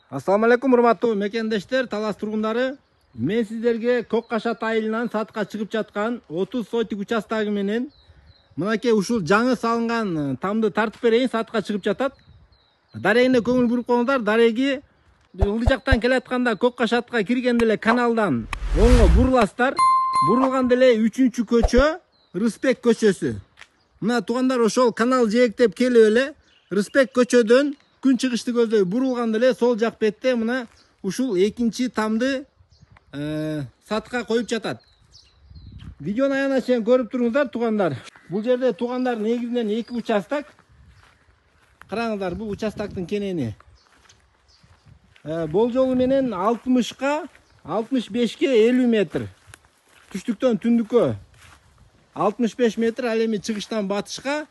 Assalamu alaikum урматтуу мекендештер, талас тургундары. Мен сиздерге Көк Кашат айылынан сатка чыгып жаткан 30 сотик участогу менен мынакей ушул жаңы салынган тамды тартып берейин. Сатка чыгып жатат. Дарегине көңүл буруп коңуздар. Дареги ылдый жактан келатканда Көк Кашатка киргенде эле каналдан оңго буруласыздар. Бурулганда эле 3-көчө Рыспек көчөсү. Мына туугандар, ошол канал жээктеп келип эле Рыспек көчөдөн күн чыгышты көздөй бурулганда эле сол жак бетте мына ушул экинчи тамды сатка коюп жатат. Видеону аягына чейин көрүп туруңуздар туугандар. Бул жерде туугандар негизинен 2 участок. Караңыздар, бул участоктун кенени. Болжолу менен 60ка 65ке 50 метр. Түштүктөн түндүккө 65 метр, ал эми чыгыштан батышка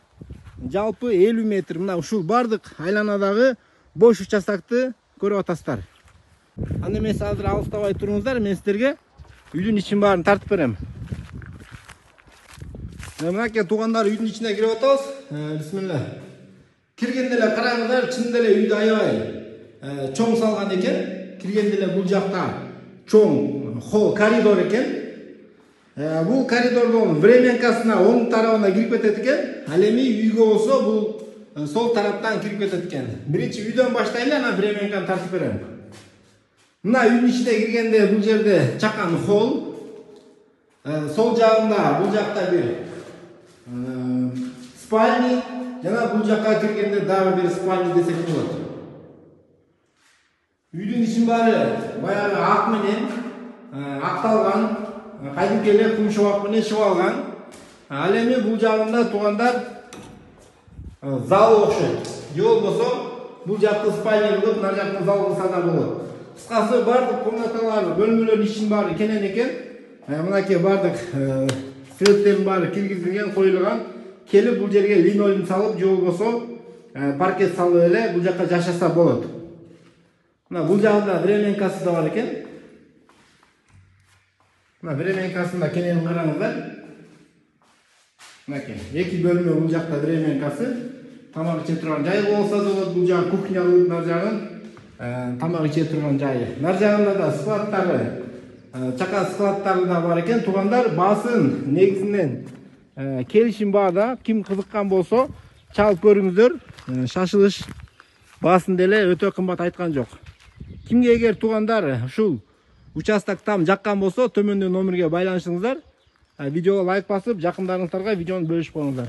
жалпы 50 метр. Мына ушул бардык айланадагы бош участокты көрүп атасыздар. Анда эмес азыр алыстабай туруңуздар, мен сиздерге үйдүн ичин баарын тартып берем. Мынакей туугандар, үйдүн ичине кирип атабыз. Бисмилла. Киргенде эле караңыздар, чынында эле үйдү аябай чоң салган экен. Киргенде эле бул жакта чоң холл коридор экен. Бул коридордун временкасына оң тарабына кирип кетет экен. Ал эми үйгө болсо бул сол тараптан кирип кетет экен. Биринчи үйдөн баштайлы, анан временканы тартып берем. Мына үйдүн ичине киргенде бул жерде чакан холл. Сол жагында бул жакта бир спальни, жана бул жакка киргенде дагы бир спальни десек болот. Үйдүн ичин баары баягы ак менен акталган, кайдымки эле кум шабак менен чыбалган. Ал эми бул жагында туугандар зал окшойт. Же болбосо бул жакты спальня кылып, нар жакты зал кылса да болот. Кыскасы бардык комнаталар, бөлмөлөр ишин баары кенен экен. Мынакей бардык светтердин баары киргизилген, коюлган. Келип бул жерге линолеум салып, же болбосо паркет салып эле бул жакка жашаса болот. Мына бул жагында временкасы да бар экен. Мына временкасында кененин караңыздар. Мынакей 2 бөлмө бул жакта временкасы. Тамак иче турган жай болсо да болот. Бул жагы кухнялы, нар жагын тамак иче турган жайы. Нар жагында да складтары, чакан складтары да бар экен. Туугандар, баасын негизинен келишим баада. Ким кызыккан болсо чалып көрүңүздөр. Шашылыш баасын деле өтө кымбат айткан жок. Кимге эгер туугандар ушул участок там жаккан болсо, төмөндө номерге байланышыңыздар. Видеого лайк басып, жакындарыңыздарга видеону бөлүшүп коюңуздар.